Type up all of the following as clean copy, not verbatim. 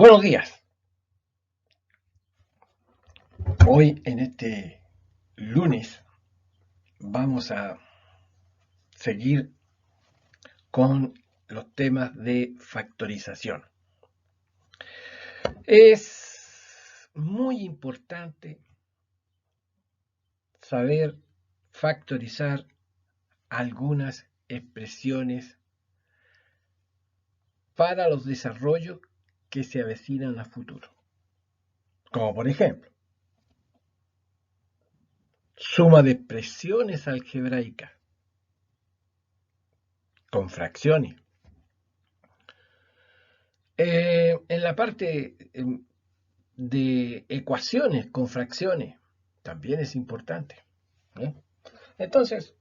Buenos días. Hoy en este lunes vamos a seguir con los temas de factorización. Es muy importante saber factorizar algunas expresiones para los desarrollos que se avecinan a futuro. Como por ejemplo, suma de expresiones algebraicas con fracciones. En la parte de ecuaciones con fracciones también es importante. Entonces,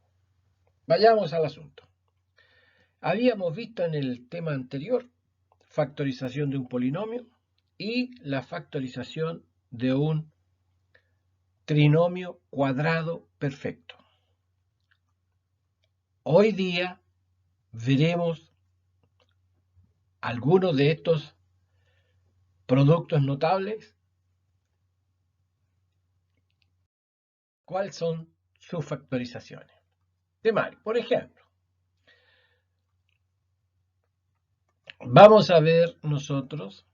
vayamos al asunto. Habíamos visto en el tema anterior factorización de un polinomio y la factorización de un trinomio cuadrado perfecto. Hoy día veremos algunos de estos productos notables. ¿Cuáles son sus factorizaciones? Por ejemplo, vamos a ver nosotros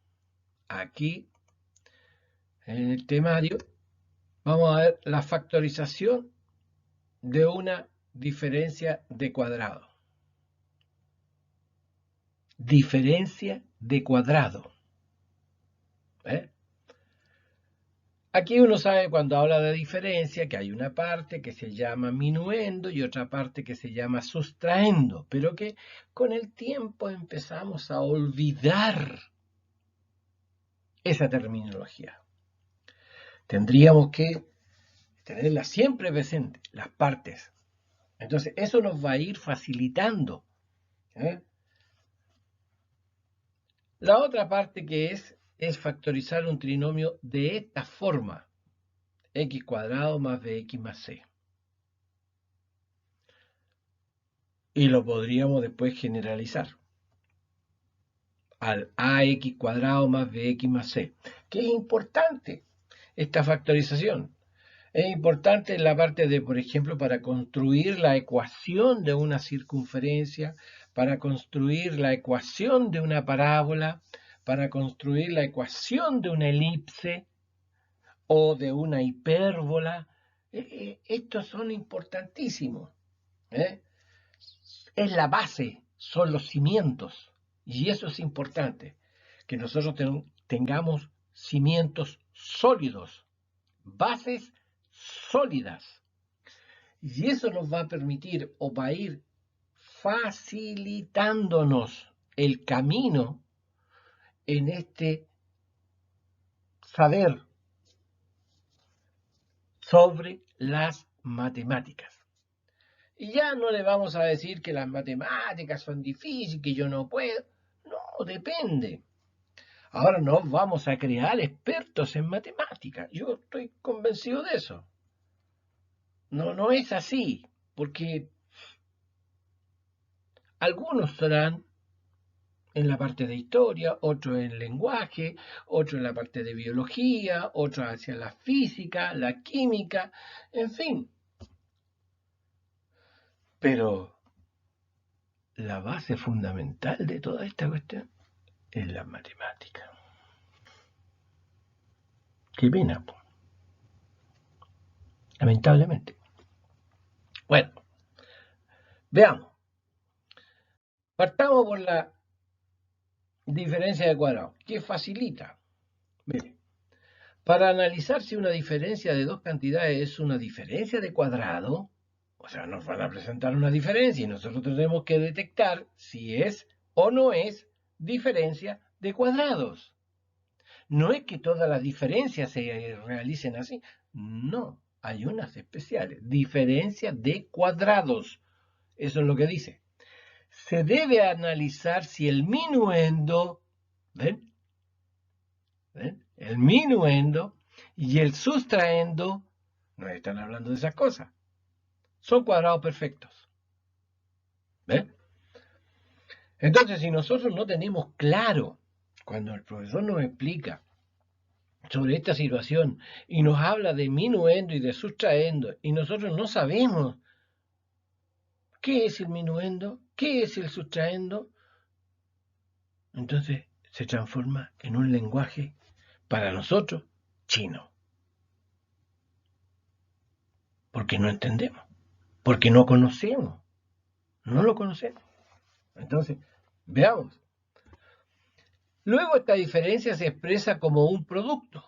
aquí en el temario, vamos a ver la factorización de una diferencia de cuadrado. Diferencia de cuadrado. Aquí uno sabe cuando habla de diferencia que hay una parte que se llama minuendo y otra parte que se llama sustraendo, pero que con el tiempo empezamos a olvidar esa terminología. Tendríamos que tenerla siempre presente, las partes. Entonces, eso nos va a ir facilitando. La otra parte que es factorizar un trinomio de esta forma. X cuadrado más bx más c. Y lo podríamos después generalizar al ax cuadrado más bx más c. Que es importante esta factorización. Es importante en la parte de, por ejemplo, para construir la ecuación de una circunferencia, para construir la ecuación de una parábola, para construir la ecuación de una elipse o de una hipérbola. Estos son importantísimos. Es la base, son los cimientos. Y eso es importante, que nosotros tengamos cimientos sólidos, bases sólidas. Y eso nos va a permitir o va a ir facilitándonos el camino en este saber sobre las matemáticas. Y ya no le vamos a decir que las matemáticas son difíciles, que yo no puedo. No, depende. Ahora no vamos a crear expertos en matemáticas. Yo estoy convencido de eso. No es así, porque algunos serán en la parte de historia, otros en lenguaje, otros en la parte de biología, otros hacia la física, la química, en fin. Pero la base fundamental de toda esta cuestión es la matemática. Qué pena, lamentablemente. Bueno, veamos. Partamos por la diferencia de cuadrado, que facilita. Mire, para analizar si una diferencia de dos cantidades es una diferencia de cuadrado, o sea, nos van a presentar una diferencia y nosotros tenemos que detectar si es o no es diferencia de cuadrados. No es que todas las diferencias se realicen así, no, hay unas especiales, diferencia de cuadrados, eso es lo que dice. Se debe analizar si el minuendo, ¿ven? El minuendo y el sustraendo no están hablando de esas cosas. Son cuadrados perfectos. ¿Ven? Entonces, si nosotros no tenemos claro cuando el profesor nos explica sobre esta situación y nos habla de minuendo y de sustraendo, y nosotros no sabemos qué es el minuendo, qué es el sustraendo, entonces se transforma en un lenguaje para nosotros chino. Porque no entendemos, porque no conocemos, no lo conocemos. Entonces, veamos. Luego esta diferencia se expresa como un producto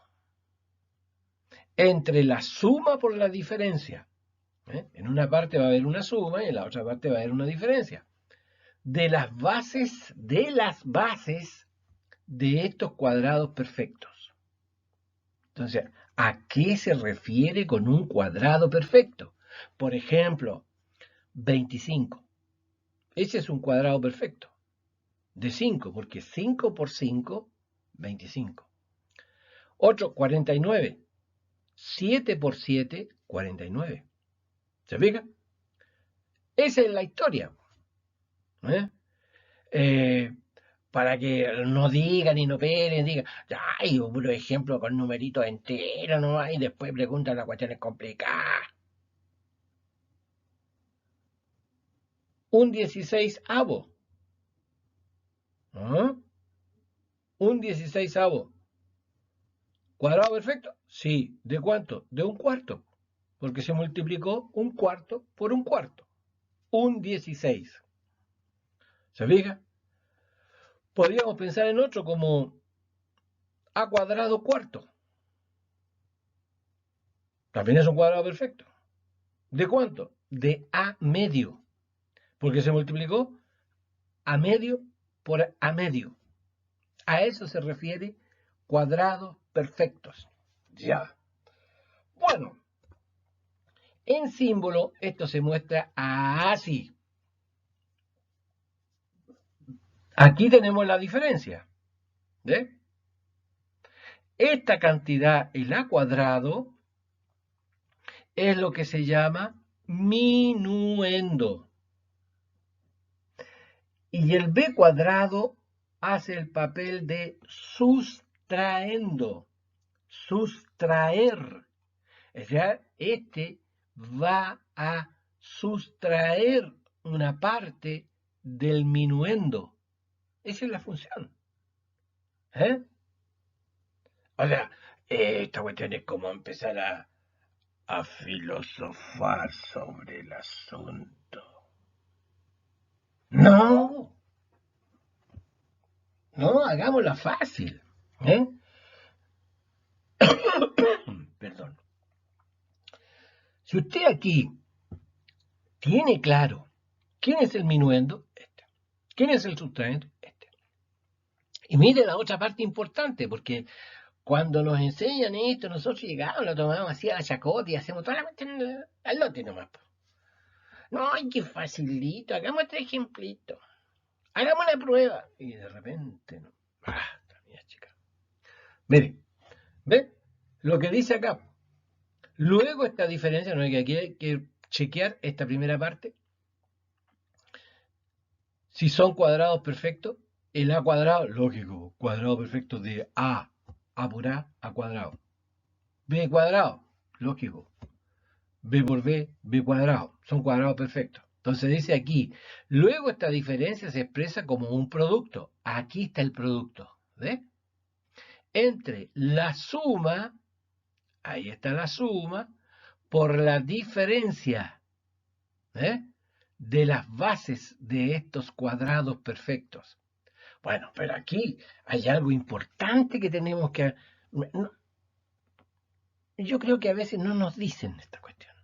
entre la suma por la diferencia. En una parte va a haber una suma y en la otra parte va a haber una diferencia. De las bases de estos cuadrados perfectos. Entonces, ¿a qué se refiere con un cuadrado perfecto? Por ejemplo, 25. Ese es un cuadrado perfecto. De 5, porque 5 por 5, 25. Otro, 49. 7 por 7, 49. ¿Se fija? Esa es la historia. Para que no digan y no pelen, digan, ay, un ejemplo con numeritos enteros nomás, y después preguntan las cuestiones complicadas. Un 16avo. Un 16avo. ¿Cuadrado perfecto? Sí. ¿De cuánto? De un cuarto. Porque se multiplicó un cuarto por un cuarto. Un 16. ¿Se fija? Podríamos pensar en otro como a cuadrado cuarto. También es un cuadrado perfecto. ¿De cuánto? De a medio. Porque se multiplicó a medio por a medio. A eso se refiere cuadrados perfectos. Ya. Bueno, en símbolo esto se muestra así. Aquí tenemos la diferencia. ¿Ve? Esta cantidad, el a cuadrado, es lo que se llama minuendo. Y el b cuadrado hace el papel de sustraendo. Sustraer. O sea, este va a sustraer una parte del minuendo. Esa es la función. O sea, esta cuestión es como empezar a filosofar sobre el asunto. No, hagámosla fácil. Perdón. Si usted aquí tiene claro quién es el minuendo, este. ¿Quién es el sustraendo? Este. Y mire la otra parte importante, porque cuando nos enseñan esto, nosotros llegamos, lo tomamos así a la chacota y hacemos toda la cuestión al lote nomás. No, ay, qué facilito, hagamos este ejemplito. Hagamos una prueba. Y de repente, no. Mira, chica. Mire, ¿ve? Lo que dice acá. Luego esta diferencia, no hay que chequear esta primera parte. Si son cuadrados perfectos, el a cuadrado, lógico, cuadrado perfecto de a por a cuadrado. B cuadrado, lógico. B por b, b cuadrado. Son cuadrados perfectos. Entonces dice aquí, luego esta diferencia se expresa como un producto. Aquí está el producto. ¿Ves? Entre la suma, ahí está la suma, por la diferencia de las bases de estos cuadrados perfectos. Bueno, pero aquí hay algo importante que tenemos que... yo creo que a veces no nos dicen esta cuestión.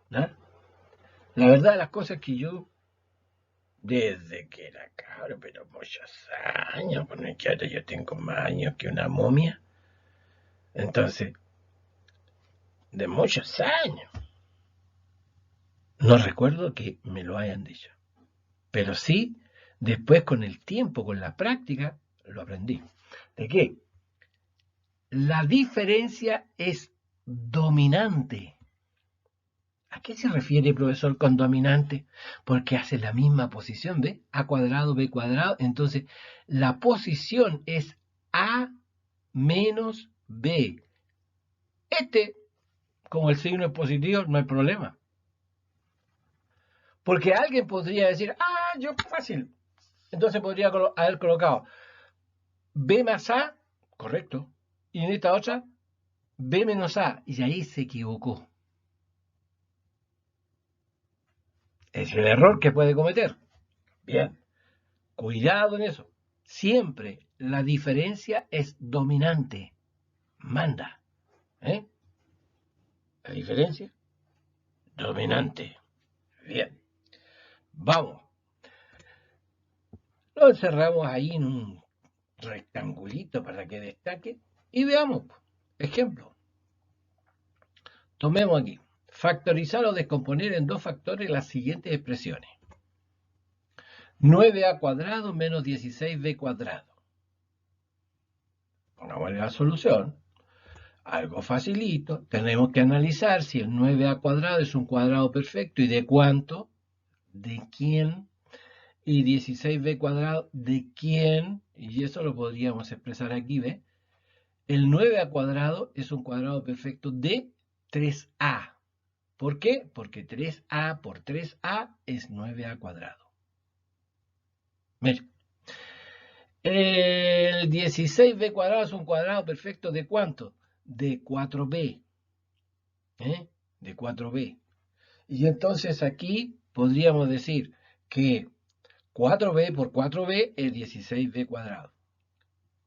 ¿No? La verdad de las cosas es que yo, desde que era cabro, pero muchos años, bueno, que ahora yo tengo más años que una momia, entonces, de muchos años, no recuerdo que me lo hayan dicho, pero sí, después con el tiempo, con la práctica, lo aprendí. ¿De qué? La diferencia es dominante. ¿A qué se refiere, profesor, con dominante? Porque hace la misma posición, ¿ve? A cuadrado, B cuadrado. Entonces, la posición es A menos B. Como el signo es positivo, no hay problema. Porque alguien podría decir, yo fácil. Entonces podría haber colocado B más A, correcto. Y en esta otra, B menos A. Y ahí se equivocó. Es el error que puede cometer. Bien, cuidado en eso. Siempre la diferencia es dominante. Manda. ¿Eh? La diferencia, dominante. Bien. Vamos. Lo encerramos ahí en un rectangulito para que destaque. Y veamos. Ejemplo. Tomemos aquí. Factorizar o descomponer en dos factores las siguientes expresiones. 9a cuadrado menos 16b cuadrado. Pongamos la solución. Algo facilito. Tenemos que analizar si el 9a cuadrado es un cuadrado perfecto y de cuánto, de quién, y 16b cuadrado de quién, y eso lo podríamos expresar aquí, ¿ve? El 9a cuadrado es un cuadrado perfecto de 3a. ¿Por qué? Porque 3a por 3a es 9a cuadrado. Mira, el 16b cuadrado es un cuadrado perfecto de ¿cuánto? De 4b. De 4b. Y entonces aquí podríamos decir que 4b por 4b es 16b cuadrado.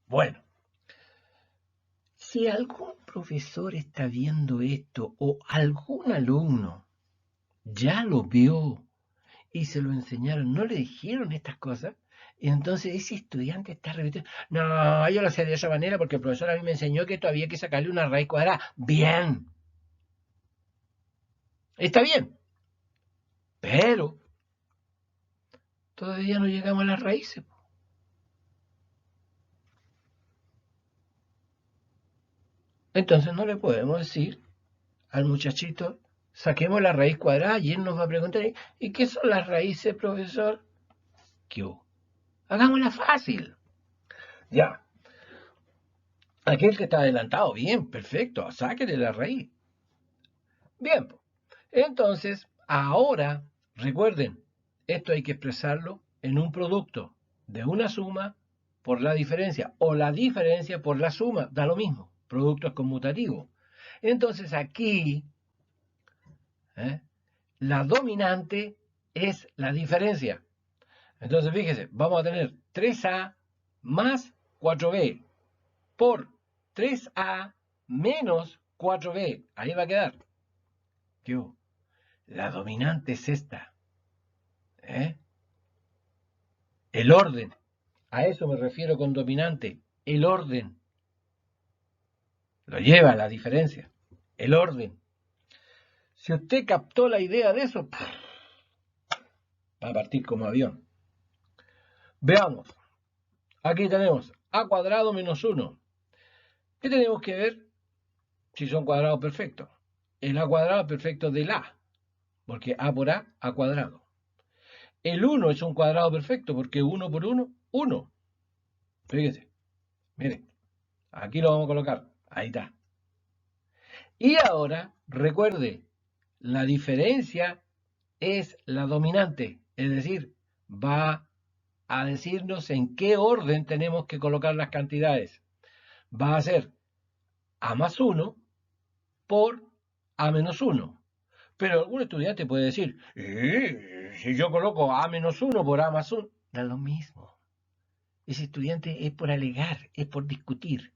Bueno, si algún profesor está viendo esto o algún alumno ya lo vio y se lo enseñaron, no le dijeron estas cosas, y entonces ese estudiante está repitiendo, no, yo lo sé de esa manera porque el profesor a mí me enseñó que todavía hay que sacarle una raíz cuadrada. Bien, está bien, pero todavía no llegamos a las raíces. Entonces no le podemos decir al muchachito, saquemos la raíz cuadrada y él nos va a preguntar, ¿y qué son las raíces, profesor? ¿Qué hubo? Hagámosla fácil. Ya. Aquel que está adelantado, bien, perfecto, sáquele la raíz. Bien, entonces, ahora, recuerden, esto hay que expresarlo en un producto de una suma por la diferencia o la diferencia por la suma, da lo mismo, producto es conmutativo. Entonces aquí, la dominante es la diferencia. Entonces fíjese, vamos a tener 3a más 4b por 3a menos 4b. Ahí va a quedar. Yo, la dominante es esta. El orden. A eso me refiero con dominante. El orden. Lo lleva la diferencia. El orden. Si usted captó la idea de eso, va a partir como avión. Veamos. Aquí tenemos a cuadrado menos 1. ¿Qué tenemos que ver si son cuadrados perfectos? El a cuadrado perfecto del a, porque a por a cuadrado. El 1 es un cuadrado perfecto, porque 1 por 1, 1. Fíjese, miren, aquí lo vamos a colocar, ahí está. Y ahora, recuerde, la diferencia es la dominante, es decir, va a decirnos en qué orden tenemos que colocar las cantidades. Va a ser a más 1 por a menos 1. Pero algún estudiante puede decir, si yo coloco a menos 1 por a más 1, da lo mismo. Ese estudiante es por alegar, es por discutir.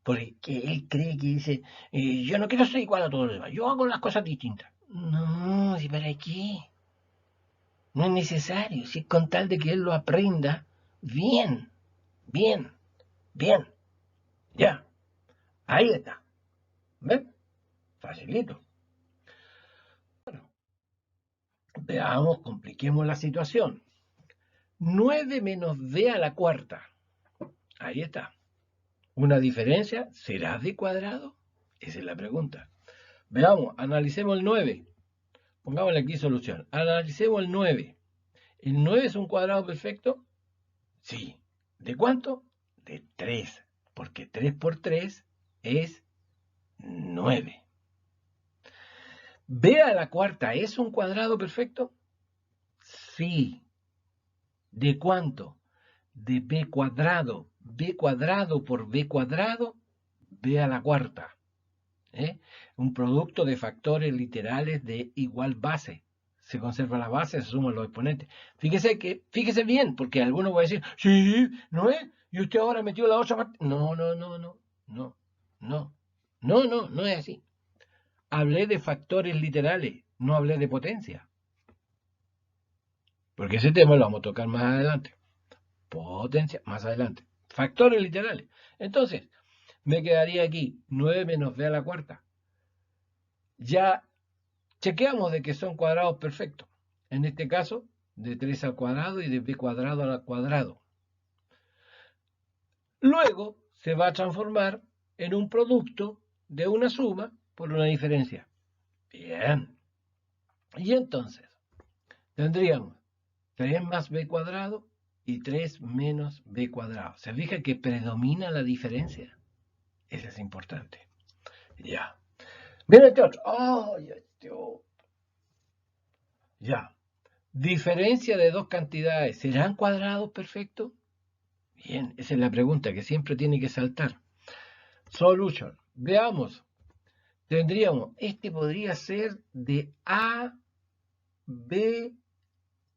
Porque él cree que dice, yo no quiero ser igual a todos los demás, yo hago las cosas distintas. No, ¿y para qué? No es necesario, si es con tal de que él lo aprenda bien, bien, bien. Ya, ahí está. ¿Ven? Facilito. Bueno, veamos, compliquemos la situación. 9 menos b a la cuarta. Ahí está. ¿Una diferencia? ¿Será b cuadrado? Esa es la pregunta. Veamos, analicemos el 9. Pongámosle aquí solución. Analicemos el 9. ¿El 9 es un cuadrado perfecto? Sí. ¿De cuánto? De 3. Porque 3 por 3 es 9. ¿B a la cuarta es un cuadrado perfecto? Sí. ¿De cuánto? De b cuadrado. B cuadrado por b cuadrado, b a la cuarta. Un producto de factores literales de igual base. Se conserva la base, se suman los exponentes. Fíjese bien, porque algunos van a decir, sí, ¿no es? Y usted ahora metió la otra parte. No, no, no, no, no, no, no, no, no es así. Hablé de factores literales, no hablé de potencia. Porque ese tema lo vamos a tocar más adelante. Potencia, más adelante. Factores literales. Entonces, me quedaría aquí 9 menos b a la cuarta. Ya chequeamos de que son cuadrados perfectos. En este caso, de 3 al cuadrado y de b cuadrado al cuadrado. Luego se va a transformar en un producto de una suma por una diferencia. Bien. Y entonces, tendríamos 3 más b cuadrado y 3 menos b cuadrado. ¿Se fija que predomina la diferencia? Eso es importante. Ya. Mira este otro. ¡Ay, este otro! Ya. Diferencia de dos cantidades. ¿Serán cuadrados perfectos? Bien, esa es la pregunta que siempre tiene que saltar. Solution. Veamos. Tendríamos, este podría ser de A, B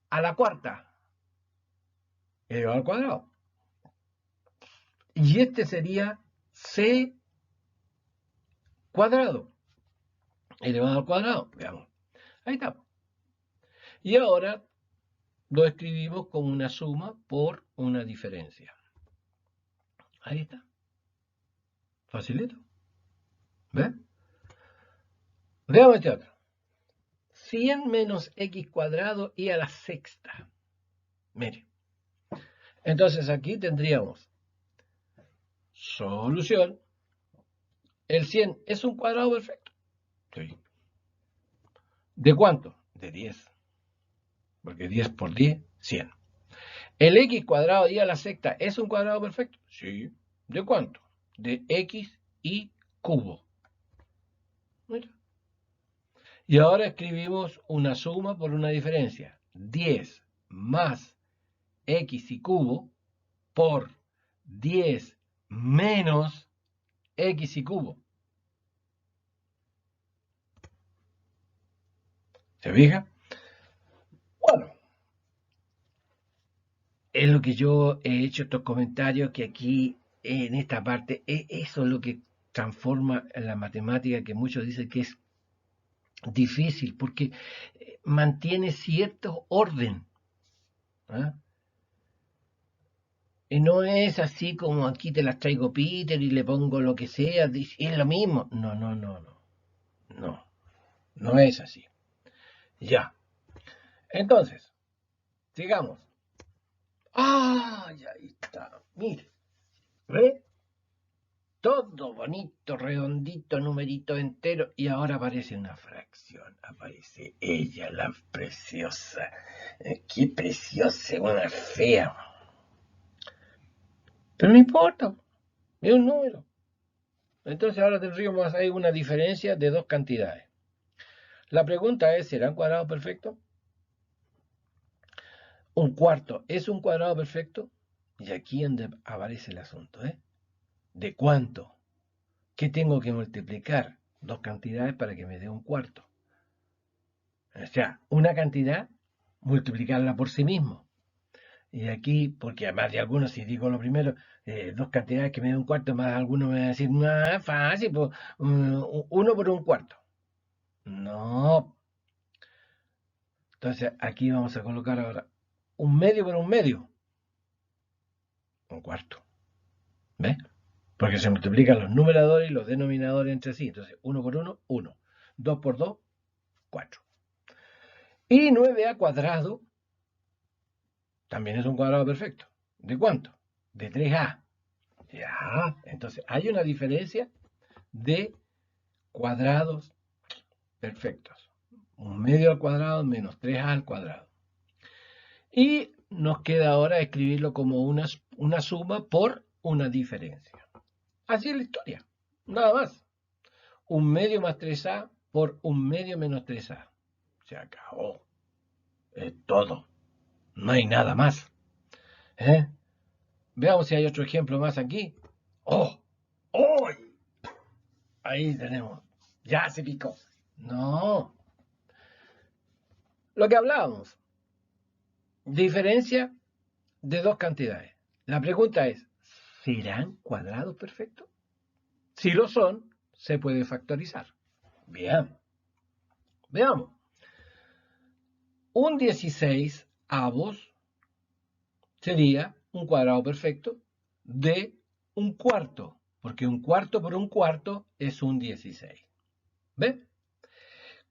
a la cuarta, elevado al cuadrado. Y este sería C cuadrado, elevado al cuadrado. Veamos. Ahí está. Y ahora lo escribimos como una suma por una diferencia. Ahí está. Facilito. ¿Ves? Veamos este otro. 100 menos x cuadrado y a la sexta. Mire. Entonces aquí tendríamos solución. El 100 es un cuadrado perfecto. Sí. ¿De cuánto? De 10. Porque 10 por 10, 100. ¿El x cuadrado y a la sexta es un cuadrado perfecto? Sí. ¿De cuánto? De x y cubo. Mira. Y ahora escribimos una suma por una diferencia. 10 más x y cubo por 10 menos x y cubo. ¿Se fija? Bueno, es lo que yo he hecho estos comentarios, que aquí en esta parte, eso es lo que transforma la matemática, que muchos dicen que es difícil, porque mantiene cierto orden. ¿Ah? Y no es así como aquí te las traigo Peter y le pongo lo que sea, es lo mismo. No, no, no, no. No, no es así. Ya. Entonces, sigamos. ¡Ah! Ahí está. Mire. ¿Ve? Todo bonito, redondito, numerito entero. Y ahora aparece una fracción. Aparece ella, la preciosa. Qué preciosa, una fea. Pero no importa. Es un número. Entonces ahora tendríamos ahí una diferencia de dos cantidades. La pregunta es, ¿será un cuadrado perfecto? Un cuarto es un cuadrado perfecto. Y aquí es donde aparece el asunto. ¿De cuánto? ¿Qué tengo que multiplicar? Dos cantidades para que me dé un cuarto. O sea, una cantidad, multiplicarla por sí mismo. Y aquí, porque además de algunos, si digo lo primero, dos cantidades que me den un cuarto, más algunos me van a decir, no, fácil, pues, uno por un cuarto. No. Entonces aquí vamos a colocar ahora un medio por un medio. Un cuarto. ¿Ves? Porque se multiplican los numeradores y los denominadores entre sí. Entonces, 1 por 1, 1. 2 por 2, 4. Y 9a cuadrado también es un cuadrado perfecto. ¿De cuánto? De 3a. Ya, entonces hay una diferencia de cuadrados perfectos. 1/2 al cuadrado menos 3a al cuadrado. Y nos queda ahora escribirlo como una suma por una diferencia. Así es la historia, nada más. 1/2 más 3a por 1/2 menos 3a. Se acabó. Es todo. No hay nada más. ¿Eh? Veamos si hay otro ejemplo más aquí. ¡Oh! ¡Oh! Ahí tenemos. Ya se picó. No. Lo que hablábamos. Diferencia de dos cantidades. La pregunta es, ¿serán cuadrados perfectos? Si lo son, se puede factorizar. Bien. Veamos. Un 16avos sería un cuadrado perfecto de un cuarto, porque un cuarto por un cuarto es un 16. ¿Ve?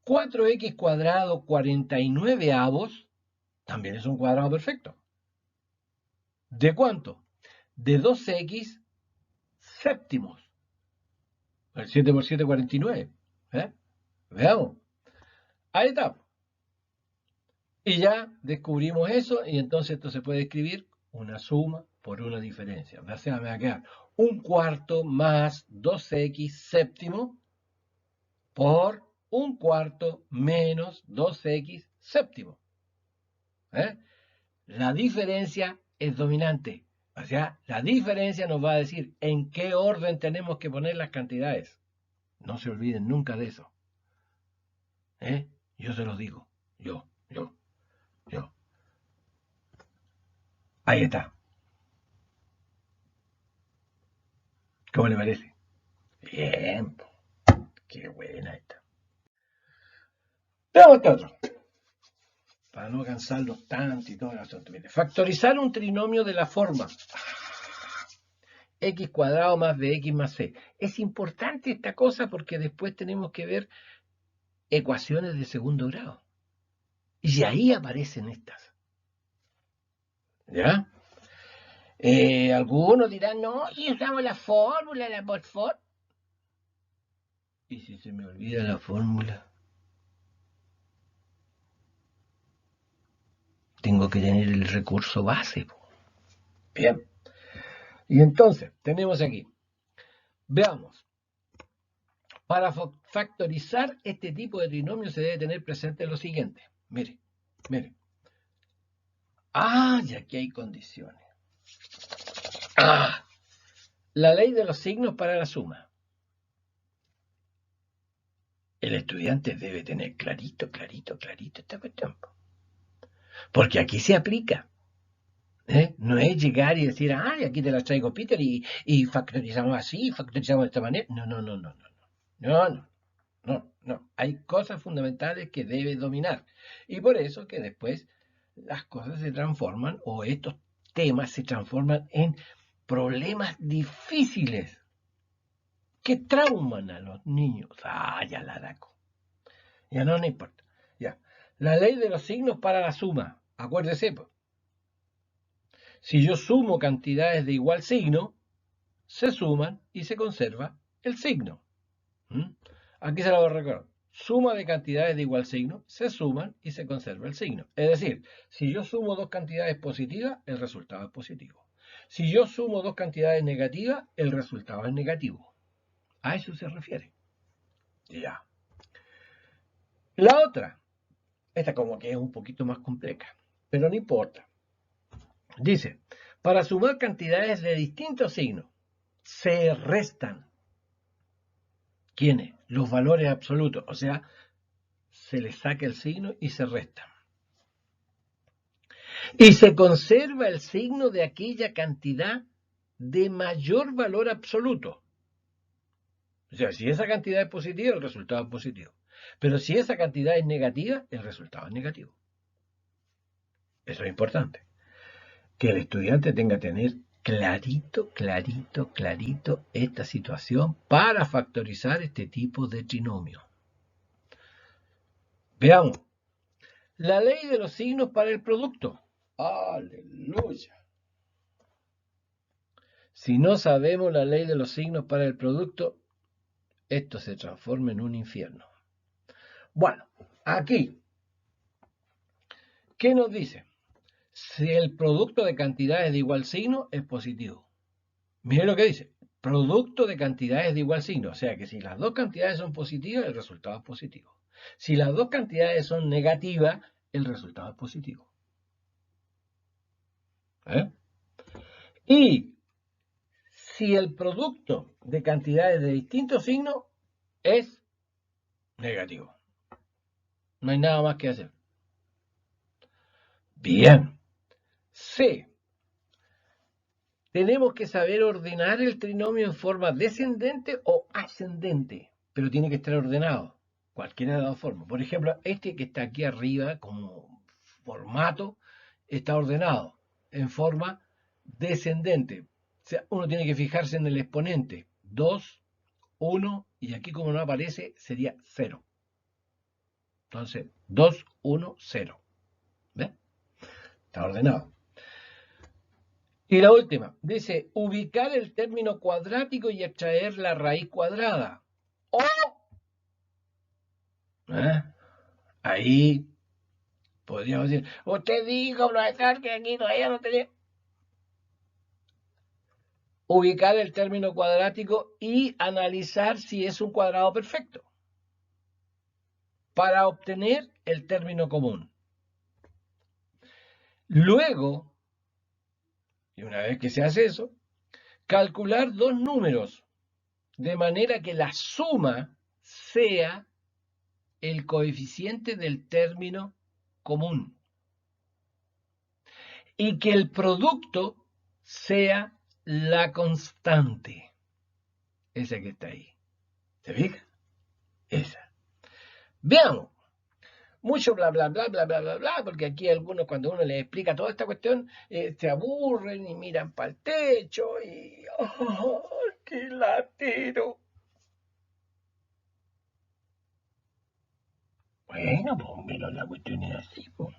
4x cuadrado 49avos también es un cuadrado perfecto. ¿De cuánto? De 2x séptimos. El 7 por 7, 49. ¿Eh? Veamos. Ahí está. Y ya descubrimos eso y entonces esto se puede escribir una suma por una diferencia. O sea, me va a quedar un cuarto más 2x séptimo por un cuarto menos 2x séptimo. ¿Eh? La diferencia es dominante. O sea, la diferencia nos va a decir en qué orden tenemos que poner las cantidades. No se olviden nunca de eso. ¿Eh? Yo se los digo. Yo. Ahí está. ¿Cómo le parece? Bien. Qué buena esta. Veamos este otro. Para no cansarlos tanto y todo el asunto. Factorizar un trinomio de la forma x cuadrado más bx más c. Es importante esta cosa porque después tenemos que ver ecuaciones de segundo grado. Y ahí aparecen estas. ¿Ya? Algunos dirán, no, y usamos la fórmula, la Botford. ¿Y si se me olvida la fórmula? Tengo que tener el recurso base. Bien. Y entonces, tenemos aquí. Veamos. Para factorizar este tipo de trinomio se debe tener presente lo siguiente. Mire. Y aquí hay condiciones. La ley de los signos para la suma. El estudiante debe tener clarito esta cuestión. Porque aquí se aplica. No es llegar y decir, aquí te la traigo, Peter, y factorizamos así, factorizamos de esta manera. No. Hay cosas fundamentales que debe dominar. Y por eso que después las cosas se transforman, o estos temas se transforman en problemas difíciles que trauman a los niños. Ya la daco. Ya no importa. Ya. La ley de los signos para la suma. Acuérdese, pues. Si yo sumo cantidades de igual signo, se suman y se conserva el signo. Aquí se lo voy a recordar. Suma de cantidades de igual signo, se suman y se conserva el signo. Es decir, si yo sumo dos cantidades positivas, el resultado es positivo. Si yo sumo dos cantidades negativas, el resultado es negativo. A eso se refiere. Ya. La otra, esta como que es un poquito más compleja, pero no importa. Dice, para sumar cantidades de distintos signos, se restan. ¿Quiénes? Los valores absolutos. O sea, se le saca el signo y se resta. Y se conserva el signo de aquella cantidad de mayor valor absoluto. O sea, si esa cantidad es positiva, el resultado es positivo. Pero si esa cantidad es negativa, el resultado es negativo. Eso es importante. Que el estudiante tenga que tener clarito esta situación para factorizar este tipo de trinomio. Veamos. La ley de los signos para el producto. Aleluya. Si no sabemos la ley de los signos para el producto, esto se transforma en un infierno. Bueno, aquí, ¿qué nos dice? Si el producto de cantidades de igual signo es positivo. Miren lo que dice. Producto de cantidades de igual signo. O sea que si las dos cantidades son positivas, el resultado es positivo. Si las dos cantidades son negativas, el resultado es positivo. ¿Eh? Y si el producto de cantidades de distintos signos es negativo. No hay nada más que hacer. Bien. C. Tenemos que saber ordenar el trinomio en forma descendente o ascendente, pero tiene que estar ordenado, cualquiera de las dos formas. Por ejemplo, este que está aquí arriba como formato está ordenado en forma descendente. O sea, uno tiene que fijarse en el exponente. 2, 1, y aquí como no aparece sería 0. Entonces, 2, 1, 0. ¿Ves? Está ordenado. Y la última, dice ubicar el término cuadrático y extraer la raíz cuadrada. O, ahí podríamos decir, usted dijo, profesor, que aquí todavía no tenía. Ubicar el término cuadrático y analizar si es un cuadrado perfecto para obtener el término común. Luego, y una vez que se hace eso, calcular dos números de manera que la suma sea el coeficiente del término común y que el producto sea la constante. Esa que está ahí. ¿Se fija? Esa. Veamos. Mucho bla, bla, bla, bla, bla, bla, bla, porque aquí algunos cuando uno les explica toda esta cuestión, se aburren y miran para el techo y... ¡Oh, qué latero! Bueno, pues, pero la cuestión es así, pues.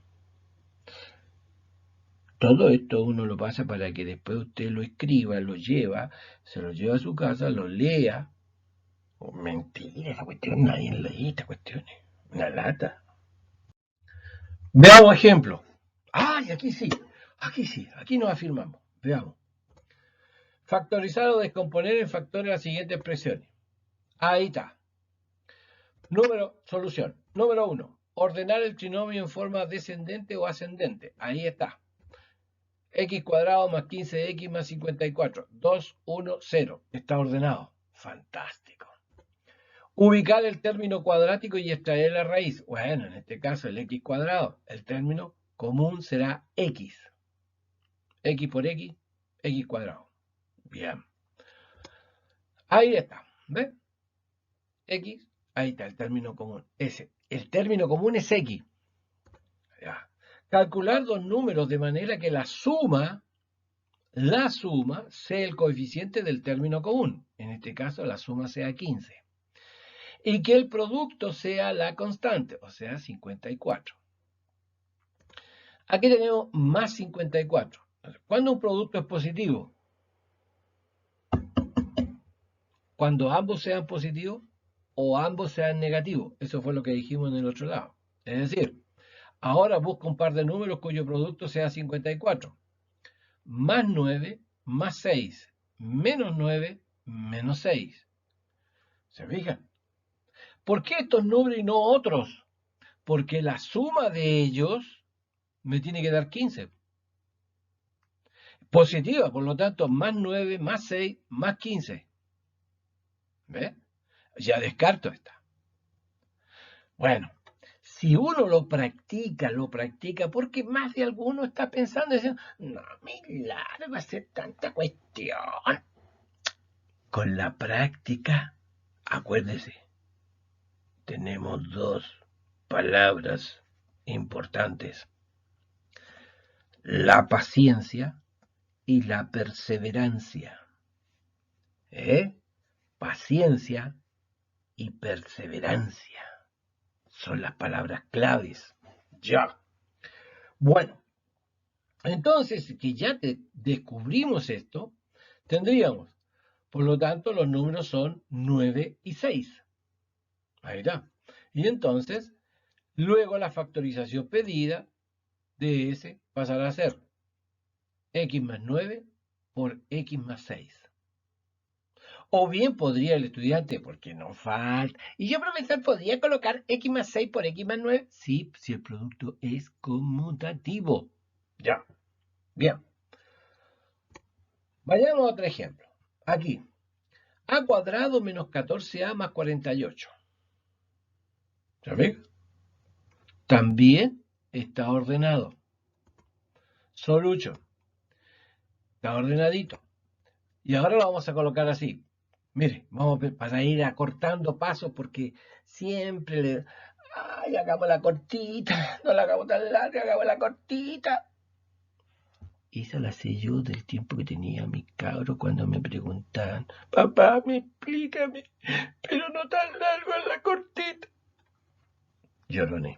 Todo esto uno lo pasa para que después usted lo escriba, lo lleva, se lo lleva a su casa, lo lea. Oh, mentira, esa cuestión nadie lee esta cuestión. Una lata. Veamos ejemplo. ¡Ay, aquí sí, aquí nos afirmamos. Veamos. Factorizar o descomponer en factores las siguientes expresiones. Ahí está. Solución. Número 1. Ordenar el trinomio en forma descendente o ascendente. Ahí está. X cuadrado más 15x más 54. 2, 1, 0. Está ordenado. Fantástico. Ubicar el término cuadrático y extraer la raíz. Bueno, en este caso el x cuadrado. El término común será x. X por x, x cuadrado. Bien. Ahí está. ¿Ves? X, ahí está el término común. Ese. El término común es x. Ya. Calcular dos números de manera que la suma sea el coeficiente del término común. En este caso la suma sea 15. Y que el producto sea la constante, o sea 54. Aquí tenemos más 54. ¿Cuándo un producto es positivo? Cuando ambos sean positivos o ambos sean negativos. Eso fue lo que dijimos en el otro lado. Es decir, ahora busca un par de números cuyo producto sea 54. Más 9, más 6, menos 9, menos 6. ¿Se fijan? ¿Por qué estos números y no otros? Porque la suma de ellos me tiene que dar 15. Positiva, por lo tanto, más 9, más 6, más 15. ¿Ves? Ya descarto esta. Bueno, si uno lo practica, porque más de alguno está pensando, diciendo, no me largo a hacer tanta cuestión. Con la práctica, acuérdese, tenemos dos palabras importantes: la paciencia y la perseverancia. Paciencia y perseverancia son las palabras claves. Ya. Bueno, entonces que ya descubrimos esto, tendríamos, por lo tanto, los números son 9 y 6. Ahí está. Y entonces, luego la factorización pedida de S pasará a ser x más 9 por x más 6. O bien podría el estudiante, porque no falta. Y yo, profesor, ¿podría colocar x más 6 por x más 9? Sí, si el producto es conmutativo. Ya. Bien. Vayamos a otro ejemplo. Aquí. A cuadrado menos 14a más 48. ¿Sabes? También está ordenado. Solucho. Está ordenadito. Y ahora lo vamos a colocar así. Mire, vamos para ir acortando pasos porque siempre le... Ay, hagamos la cortita, no la hagamos tan larga, hagamos la cortita. Esa la sé yo del tiempo que tenía mi cabro cuando me preguntaban, papá, me explícame, pero no tan largo en la cortita. Lloroné.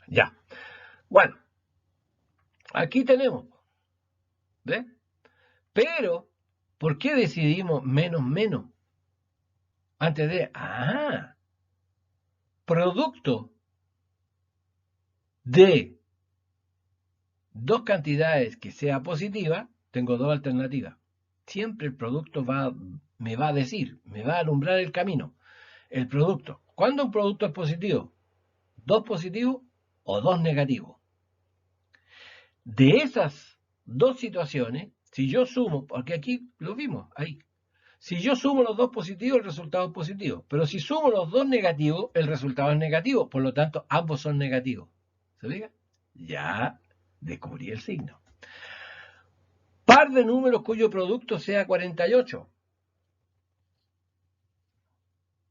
Ya. Bueno, aquí tenemos. ¿Ves? Pero, ¿por qué decidimos menos menos? Antes de... producto de dos cantidades que sea positiva, tengo dos alternativas. Siempre el producto me va a decir, me va a alumbrar el camino. El producto. ¿Cuándo un producto es positivo? ¿Dos positivos o dos negativos? De esas dos situaciones, si yo sumo, porque aquí lo vimos, ahí. Si yo sumo los dos positivos, el resultado es positivo. Pero si sumo los dos negativos, el resultado es negativo. Por lo tanto, ambos son negativos. ¿Se fija? Ya descubrí el signo. Par de números cuyo producto sea 48.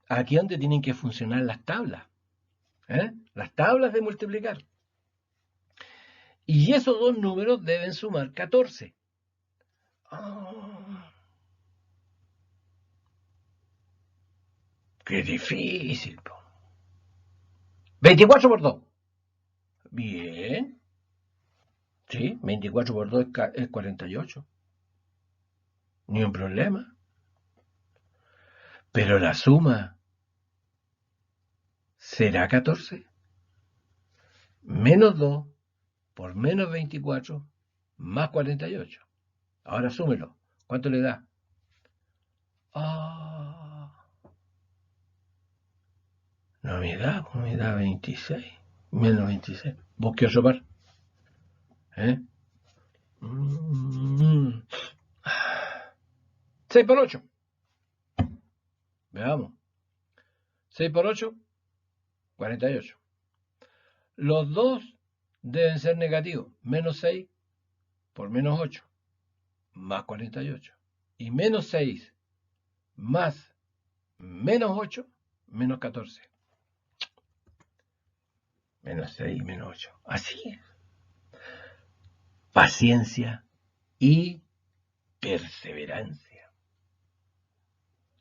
Aquí es donde tienen que funcionar las tablas. Las tablas de multiplicar. Y esos dos números deben sumar 14. Oh, ¡qué difícil! 24 por 2. Bien. Sí, 24 por 2 es 48. Ni un problema. Pero la suma será 14. Menos 2 por menos 24 más 48. Ahora súmelo. ¿Cuánto le da? Ah, no me da 26. Menos 26. ¿Vos qué sopar? ¿Eh? 6 por 8. Veamos. 6 por 8, 48. Los dos deben ser negativos. Menos 6 por menos 8 más 48. Y menos 6 más menos 8 menos 14. Menos 6 menos 8. Así es. Paciencia y perseverancia.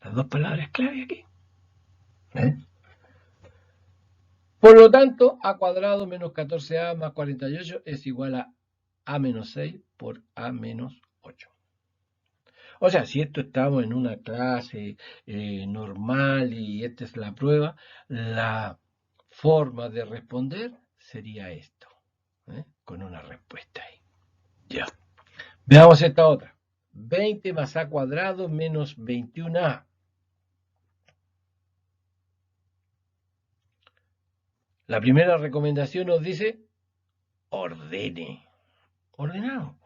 Las dos palabras clave aquí. ¿Eh? Por lo tanto, a cuadrado menos 14a más 48 es igual a menos 6 por a menos 8. O sea, si esto estamos en una clase normal y esta es la prueba, la forma de responder sería esto, con una respuesta ahí. Ya. Veamos esta otra. 20 más a cuadrado menos 21a. La primera recomendación nos dice ordene. Ordenado.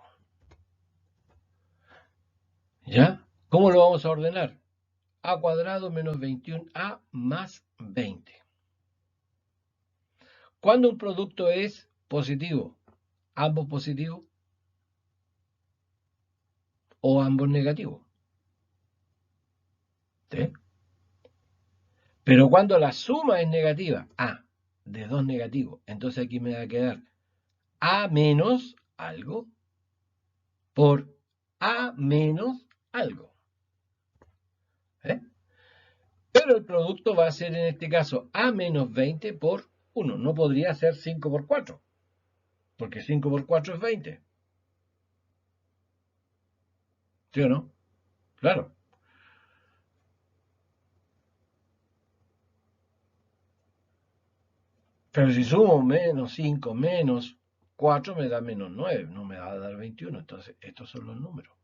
¿Ya? ¿Cómo lo vamos a ordenar? A cuadrado menos 21a más 20. ¿Cuándo un producto es positivo? ¿Ambos positivos o ambos negativos? ¿Sí? Pero cuando la suma es negativa, de dos negativos, entonces aquí me va a quedar a menos algo por a menos algo. ¿Eh? Pero el producto va a ser en este caso a menos 20 por 1. No podría ser 5 por 4, porque 5 por 4 es 20. ¿Sí o no? Claro. Pero si sumo menos 5 menos 4 me da menos 9, no me va a dar 21. Entonces, estos son los números.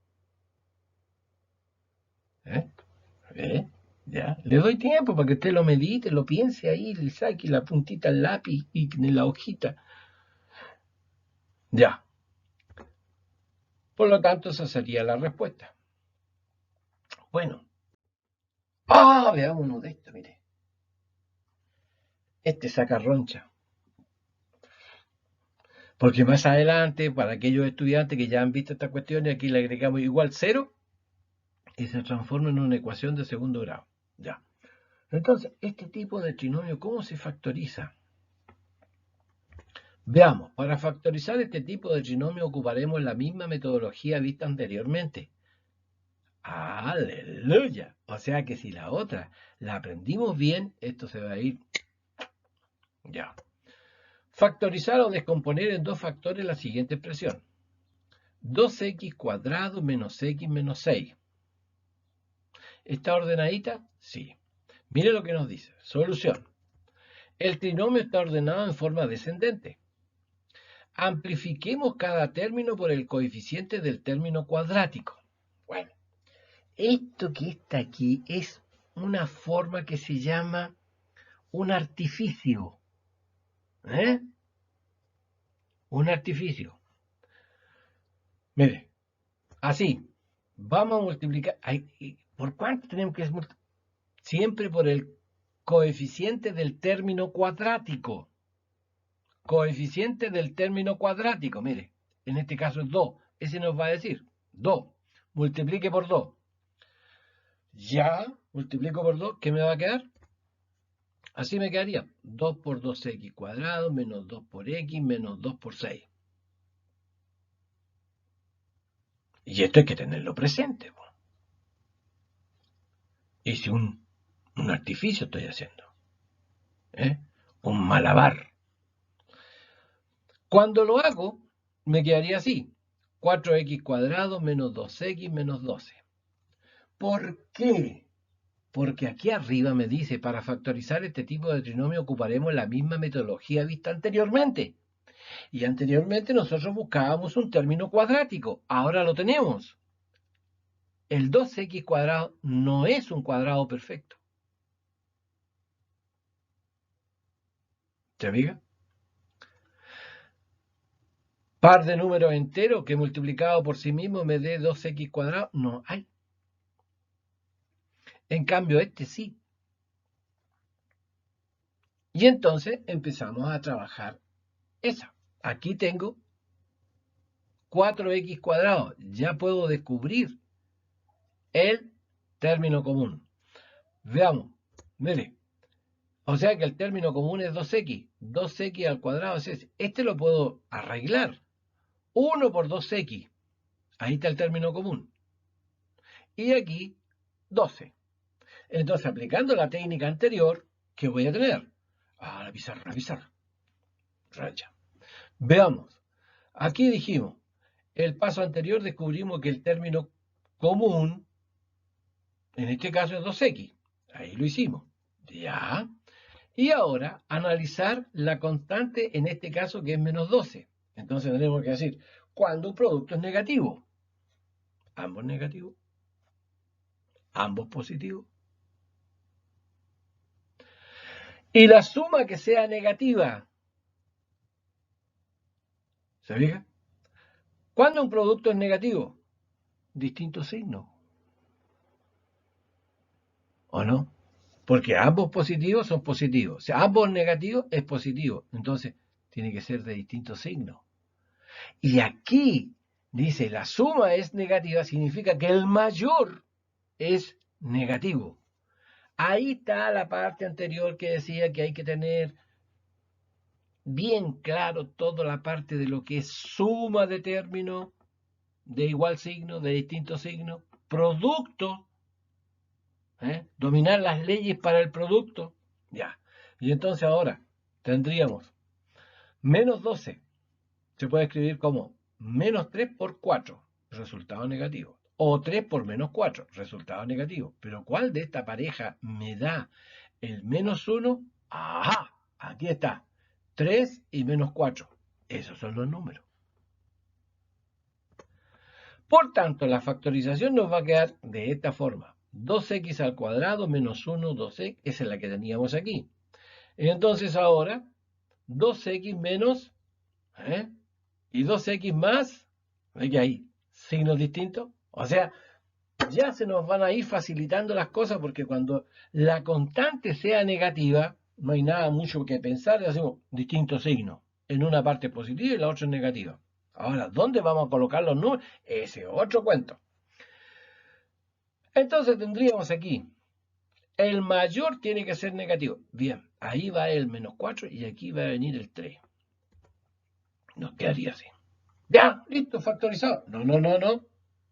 ¿Eh? ¿Eh? ¿Ya? Le doy tiempo para que usted lo medite, lo piense ahí, le saque la puntita al lápiz y en la hojita. Ya. Por lo tanto, esa sería la respuesta. Bueno. Veamos uno de estos, mire. Este saca roncha. Porque más adelante, para aquellos estudiantes que ya han visto esta cuestión, y aquí le agregamos igual 0 y se transforma en una ecuación de segundo grado. Ya. Entonces, este tipo de trinomio, ¿cómo se factoriza? Veamos, para factorizar este tipo de trinomio ocuparemos la misma metodología vista anteriormente. ¡Aleluya! O sea que si la otra la aprendimos bien, esto se va a ir. Ya. Factorizar o descomponer en dos factores la siguiente expresión. 2x cuadrado menos x menos 6. ¿Está ordenadita? Sí. Mire lo que nos dice. Solución. El trinomio está ordenado en forma descendente. Amplifiquemos cada término por el coeficiente del término cuadrático. Bueno, esto que está aquí es una forma que se llama un artificio. ¿Eh? Un artificio. Mire, así. Vamos a multiplicar. ¿Por cuánto tenemos que multiplicar? Siempre por el coeficiente del término cuadrático. Coeficiente del término cuadrático, mire. En este caso es 2. Ese nos va a decir 2. Multiplique por 2. Ya, multiplico por 2. ¿Qué me va a quedar? Así me quedaría 2 por 2x cuadrado menos 2 por x menos 2 por 6. Y esto hay que tenerlo presente. Y si un artificio estoy haciendo. Un malabar. Cuando lo hago, me quedaría así. 4x cuadrado menos 2x menos 12. ¿Por qué? Porque aquí arriba me dice, para factorizar este tipo de trinomio ocuparemos la misma metodología vista anteriormente. Y anteriormente nosotros buscábamos un término cuadrático. Ahora lo tenemos. El 2x cuadrado no es un cuadrado perfecto. ¿Se fija? Par de números enteros que multiplicado por sí mismo me dé 2x cuadrado. No hay. En cambio, este sí. Y entonces empezamos a trabajar esa. Aquí tengo 4x cuadrado. Ya puedo descubrir el término común. Veamos. Mire. O sea que el término común es 2x. 2x al cuadrado es ese. Este lo puedo arreglar. 1 por 2x. Ahí está el término común. Y aquí 12. Entonces, aplicando la técnica anterior, ¿qué voy a tener? La pizarra, la pizarra. Racha. Veamos. Aquí dijimos, el paso anterior descubrimos que el término común, en este caso es 2x. Ahí lo hicimos. Ya. Y ahora, analizar la constante, en este caso, que es menos 12. Entonces tenemos que decir, ¿cuándo un producto es negativo? Ambos negativos. Ambos positivos. Y la suma que sea negativa. ¿Se fija? ¿Cuándo un producto es negativo? Distintos signos. ¿O no? Porque ambos positivos son positivos. O sea, ambos negativos es positivo. Entonces, tiene que ser de distintos signos. Y aquí dice, la suma es negativa, significa que el mayor es negativo. Ahí está la parte anterior que decía que hay que tener bien claro toda la parte de lo que es suma de términos de igual signo, de distintos signos, producto, dominar las leyes para el producto, ya. Y entonces ahora tendríamos menos 12, se puede escribir como menos 3 por 4, resultado negativo, o 3 por menos 4, resultado negativo. Pero ¿cuál de esta pareja me da el menos 1? ¡Ajá! Aquí está. 3 y menos 4. Esos son los números. Por tanto, la factorización nos va a quedar de esta forma. 2x al cuadrado menos 1, 2x, esa es la que teníamos aquí. Entonces ahora, 2x menos, y 2x más, ¿ve que hay signos distintos? O sea, ya se nos van a ir facilitando las cosas porque cuando la constante sea negativa, no hay nada mucho que pensar, le hacemos distintos signos. En una parte positiva y la otra negativa. Ahora, ¿dónde vamos a colocar los números? Ese es otro cuento. Entonces tendríamos aquí, el mayor tiene que ser negativo. Bien, ahí va el menos 4 y aquí va a venir el 3. Nos quedaría así. Ya, listo, factorizado.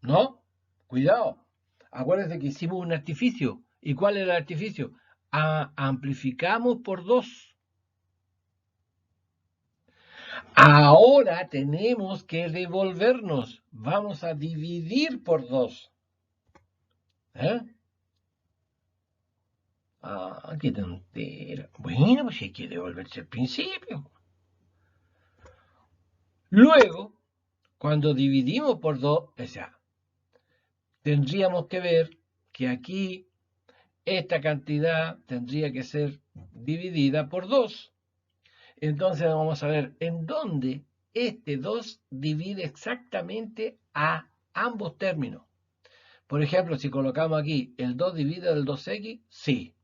No, cuidado. Acuérdense que hicimos un artificio. ¿Y cuál era el artificio? Amplificamos por 2. Ahora tenemos que devolvernos. Vamos a dividir por 2. Qué tontera. Bueno, pues hay que devolverse al principio. Luego, cuando dividimos por 2, o sea, tendríamos que ver que aquí esta cantidad tendría que ser dividida por 2. Entonces vamos a ver en dónde este 2 divide exactamente a ambos términos. Por ejemplo, si colocamos aquí el 2 divide el 2x, sí.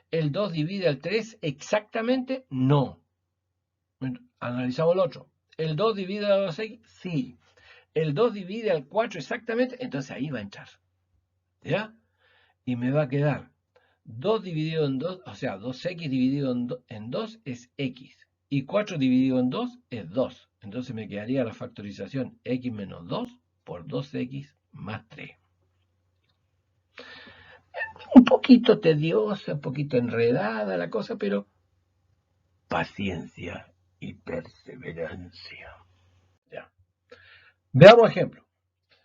¿El 2 divide el 3 exactamente? No. Analizamos el otro. ¿El 2 divide el 2x? Sí. ¿El 2 divide el 4 exactamente? Entonces ahí va a entrar. ¿Ya? Y me va a quedar 2 dividido en 2, o sea, 2x dividido en 2 es x. Y 4 dividido en 2 es 2. Entonces me quedaría la factorización x menos 2 por 2x más 3. Un poquito tediosa, un poquito enredada la cosa, pero paciencia y perseverancia. Ya. Veamos ejemplo.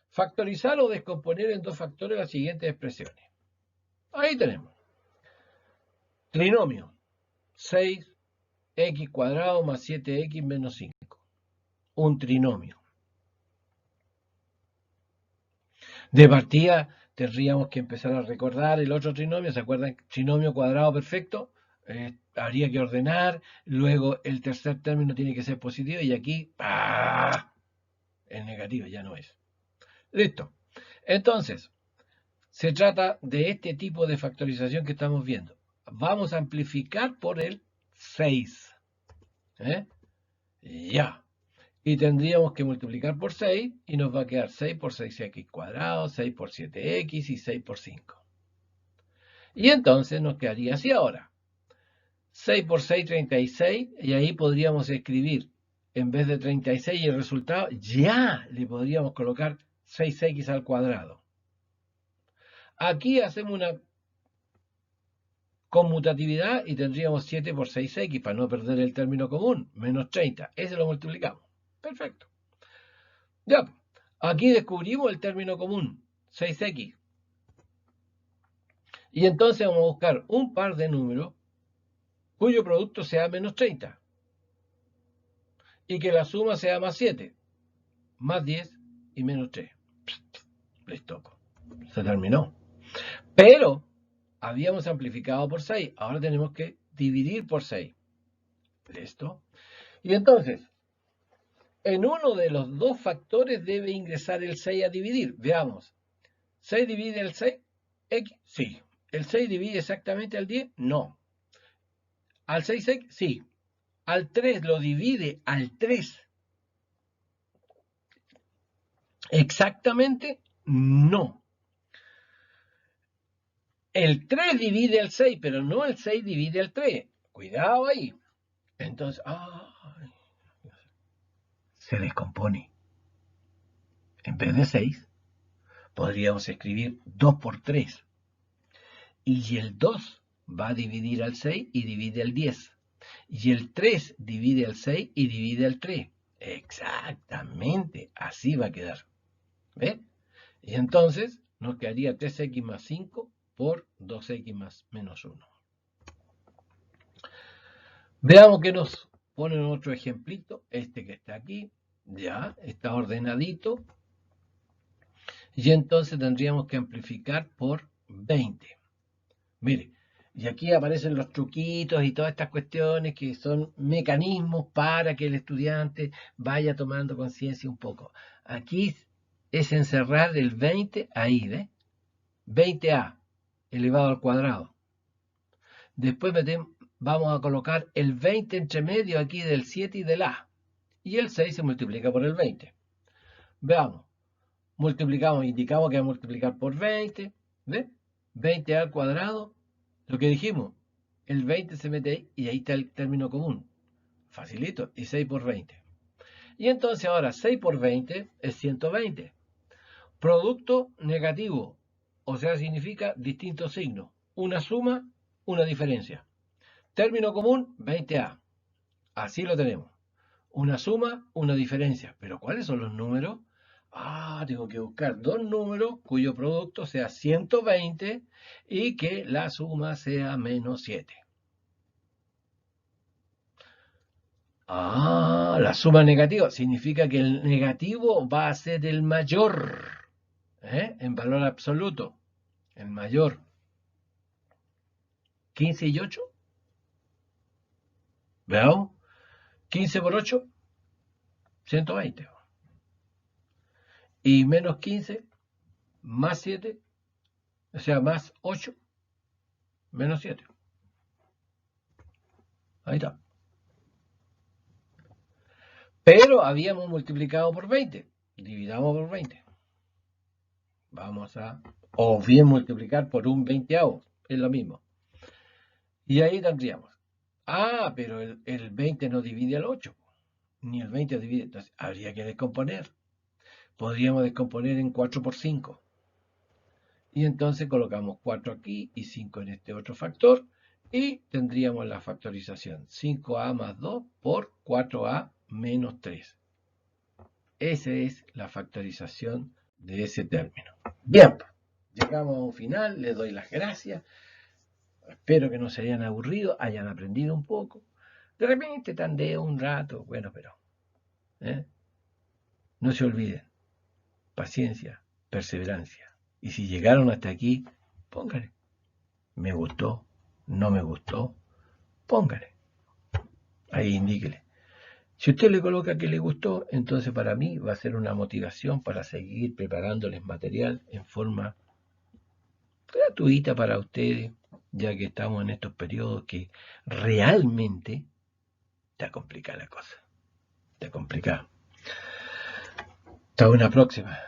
Factorizar o descomponer en dos factores las siguientes expresiones. Ahí tenemos. Trinomio. 6x cuadrado más 7x menos 5. Un trinomio. De partida tendríamos que empezar a recordar el otro trinomio. ¿Se acuerdan? Trinomio cuadrado perfecto. Habría que ordenar. Luego el tercer término tiene que ser positivo. Y aquí es negativo, ya no es. Listo. Entonces, se trata de este tipo de factorización que estamos viendo. Vamos a amplificar por el 6. Ya. Y tendríamos que multiplicar por 6 y nos va a quedar 6 por 6x cuadrado, 6 por 7x y 6 por 5. Y entonces nos quedaría así ahora. 6 por 6, 36, y ahí podríamos escribir, en vez de 36 el resultado, ya le podríamos colocar 6x al cuadrado. Aquí hacemos una conmutatividad y tendríamos 7 por 6x para no perder el término común, menos 30. Ese lo multiplicamos. Perfecto. Ya, aquí descubrimos el término común, 6x. Y entonces vamos a buscar un par de números cuyo producto sea menos 30. Y que la suma sea más 7, más 10 y menos 3. Listo. Se terminó. Pero habíamos amplificado por 6. Ahora tenemos que dividir por 6. Listo. Y entonces, en uno de los dos factores debe ingresar el 6 a dividir. Veamos. ¿6 divide el 6? ¿X? Sí. ¿El 6 divide exactamente al 10? No. ¿Al 6x? Sí. ¿Al 3 lo divide al 3? Exactamente, no. El 3 divide el 6, pero no el 6 divide el 3. Cuidado ahí. Entonces, se descompone. En vez de 6, podríamos escribir 2 por 3. Y el 2 va a dividir al 6 y divide el 10. Y el 3 divide el 6 y divide el 3. Exactamente, así va a quedar. ¿Ves? Y entonces nos quedaría 3x más 5 por 2x más menos 1. Veamos qué nos ponen otro ejemplito, este que está aquí, ya está ordenadito. Y entonces tendríamos que amplificar por 20. Mire, y aquí aparecen los truquitos y todas estas cuestiones que son mecanismos para que el estudiante vaya tomando conciencia un poco. Aquí es encerrar el 20 ahí, ¿ves? 20a elevado al cuadrado. Después vamos a colocar el 20 entre medio aquí del 7 y del a. Y el 6 se multiplica por el 20. Veamos. Multiplicamos, indicamos que va a multiplicar por 20. ¿Ves? 20 al cuadrado. Lo que dijimos. El 20 se mete ahí y ahí está el término común. Facilito. Y 6 por 20. Y entonces ahora 6 por 20 es 120. Producto negativo. O sea, significa distintos signos. Una suma, una diferencia. Término común, 20a. Así lo tenemos. Una suma, una diferencia. ¿Pero cuáles son los números? Tengo que buscar dos números cuyo producto sea 120 y que la suma sea menos 7. La suma negativa significa que el negativo va a ser el mayor, en valor absoluto. El mayor. 15 y 8. Veamos. 15 por 8, 120. Y menos 15, más 7, o sea, más 8, menos 7. Ahí está. Pero habíamos multiplicado por 20. Dividamos por 20. Vamos a, o bien multiplicar por un 20avo. Es lo mismo. Y ahí tendríamos. Pero el 20 no divide al 8. Ni el 20 divide. Entonces habría que descomponer. Podríamos descomponer en 4 por 5. Y entonces colocamos 4 aquí y 5 en este otro factor. Y tendríamos la factorización. 5a más 2 por 4a menos 3. Esa es la factorización de ese término. Bien, llegamos a un final. Les doy las gracias. Espero que no se hayan aburrido, hayan aprendido un poco. De repente tandeo un rato. Bueno, pero no se olviden. Paciencia, perseverancia. Y si llegaron hasta aquí, póngale. Me gustó, no me gustó, póngale. Ahí indíquele. Si usted le coloca que le gustó, entonces para mí va a ser una motivación para seguir preparándoles material en forma gratuita para ustedes, ya que estamos en estos periodos que realmente está complicada la cosa. Está complicada. Hasta una próxima.